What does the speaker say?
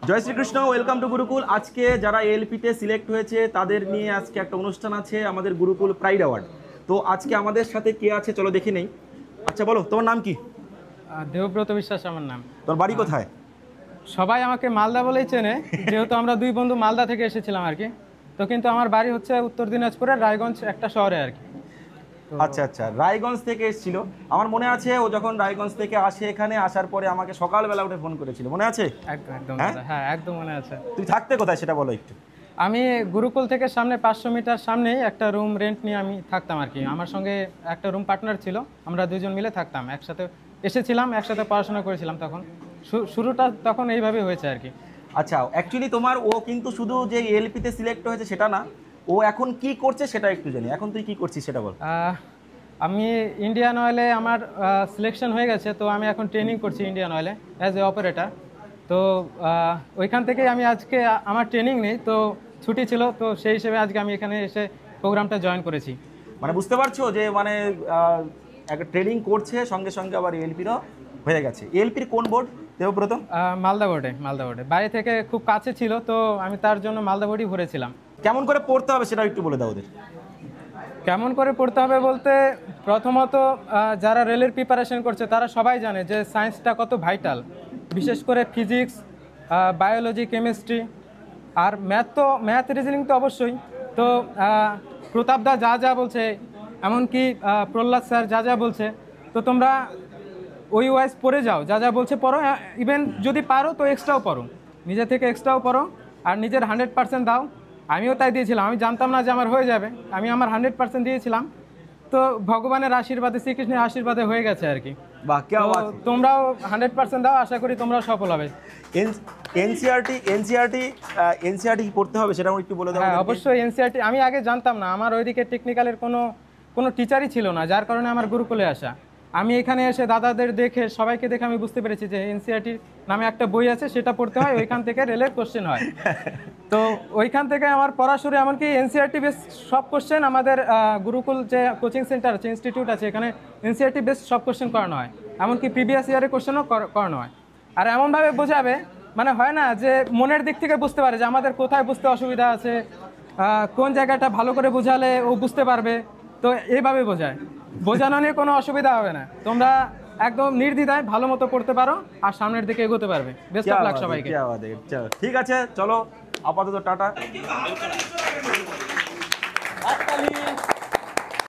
Joy Shrikrishna, welcome to Gurukul. আজকে যারা এলপিতে select হয়েছে তাদের নিয়ে আজকে একটা অনুষ্ঠান আছে আমাদের গুরুকুল প্রাইড অ্যাওয়ার্ড। তো আজকে আমাদের সাথে কে আছে চলো দেখে নেই। আচ্ছা বলো, তোমার নাম কি? দেবব্রত বিশ্বাস আমার নাম। তোর বাড়ি কোথায়? সবাই আমাকে মালদা বলেই চেনে, যেহেতু আমরা দুই বন্ধু মালদা থেকে এসেছিলাম আর কি। তো কিন্তু আমার বাড়ি হচ্ছে উত্তর দিনাজপুরের রায়গঞ্জ একটা শহরে আর কি। আচ্ছা আচ্ছা, রায়গঞ্জ থেকে এসেছিল। আমার মনে আছে ও যখন রায়গঞ্জ থেকে আসে, এখানে আসার পরে আমাকে সকালবেলা উঠে ফোন করেছিল, মনে আছে? একদম হ্যাঁ, একদম মনে আছে। তুই থাকতে কোথায় সেটা বলো একটু। আমি গুরুকুল থেকে সামনে 500 মিটার সামনেই একটা রুম রেন্ট নিয়ে আমি থাকতাম আর কি। আমার সঙ্গে একটা রুম পার্টনার ছিল, আমরা দুজন মিলে থাকতাম, একসাথে এসেছিলাম, একসাথে পড়াশোনা করেছিলাম। তখন শুরুটা তখন এইভাবেই হয়েছে আর কি। আচ্ছা, অ্যাকচুয়ালি তোমার ও কিন্তু শুধু যে এলপিতে সিলেক্ট হয়েছে সেটা না, ও এখন কি করছে সেটা একটু জানি। এখন তুই কি করছিস সেটা বল। আমি ইন্ডিয়ান অয়েলে আমার সিলেকশন হয়ে গেছে, তো আমি এখন ট্রেনিং করছি ইন্ডিয়ান অয়েলে অ্যাজ এ অপারেটর। তো ওইখান থেকেই আমি আজকে আমার ট্রেনিং নেই, তো ছুটি ছিল, তো সেই হিসেবে আজকে আমি এখানে এসে প্রোগ্রামটা জয়েন করেছি। মানে বুঝতে পারছো যে মানে একটা ট্রেনিং করছে, সঙ্গে সঙ্গে আবার এলপিরও হয়ে গেছে। এলপির কোন বোর্ড দেবব্রত? মালদা বোর্ডে বাড়ি থেকে খুব কাছে ছিল, তো আমি তার জন্য মালদা বোর্ডই ভরেছিলাম। কেমন করে পড়তে হবে সেটা একটু বলে দাও ওদের। কেমন করে পড়তে হবে বলতে, প্রথমত যারা রেলের প্রিপারেশন করছে তারা সবাই জানে যে সায়েন্সটা কত ভাইটাল, বিশেষ করে ফিজিক্স, বায়োলজি, কেমিস্ট্রি, আর ম্যাথ রিজনিং তো অবশ্যই। তো প্রতাপদা যা যা বলছে, এমনকি প্রহ্লাদ স্যার যা যা বলছে, তো তোমরা ওই ওয়াইজ পড়ে যাও, যা যা বলছে পড়ো। ইভেন যদি পারো তো এক্সট্রাও পড়ো, নিজে থেকে এক্সট্রাও পড়ো, আর নিজের 100% দাও। আমিও তাই দিয়েছিলাম, আমি জানতাম না যে আমার হয়ে যাবে, আমি আমার 100% দিয়েছিলাম। তো ভগবানের আশীর্বাদে, শ্রীকৃষ্ণের আশীর্বাদে হয়ে গেছে আর কি। বাহ, কি আওয়াজ! তোমরাও 100% দাও, আশা করি তোমরাও সফল হবে। এনসিআরটি পড়তে হবে সেটা একটু বলে দাও। হ্যাঁ অবশ্যই এনসিআরটি। আমি আগে জানতাম না, আমার ওইদিকে টেকনিক্যালের কোনো টিচারই ছিল না, যার কারণে আমার গুরুকুলে আসা। আমি এখানে এসে দাদাদের দেখে, সবাইকে দেখে আমি বুঝতে পেরেছি যে এনসিআরটির নামে একটা বই আছে, সেটা পড়তে হয়, ওইখান থেকে রেলের কোশ্চেন হয়। তো ওইখান থেকে আমার পড়া শুরু। এমনকি এনসিআরটি বেস সব কোশ্চেন আমাদের গুরুকুল যে কোচিং সেন্টার আছে, ইনস্টিটিউট আছে, এখানে এনসিআরটি বেস সব কোশ্চেন করানো হয়, এমনকি প্রিভিয়াস ইয়ারের কোশ্চেনও করানো হয়। আর এমনভাবে বোঝাবে, মানে হয় না যে মনের দিক থেকে বুঝতে পারে যে আমাদের কোথায় বুঝতে অসুবিধা আছে, কোন জায়গাটা ভালো করে বোঝালে ও বুঝতে পারবে। তো এইভাবে বোঝানো নিয়ে কোনো অসুবিধা হবে না। তোমরা একদম নির্দ্বিধায় ভালো মতো পড়তে পারো আর সামনের দিকে এগোতে পারবে। বেস্ট অফ লাক সবাইকে। ঠিক আছে, চলো আপাতত টাটা।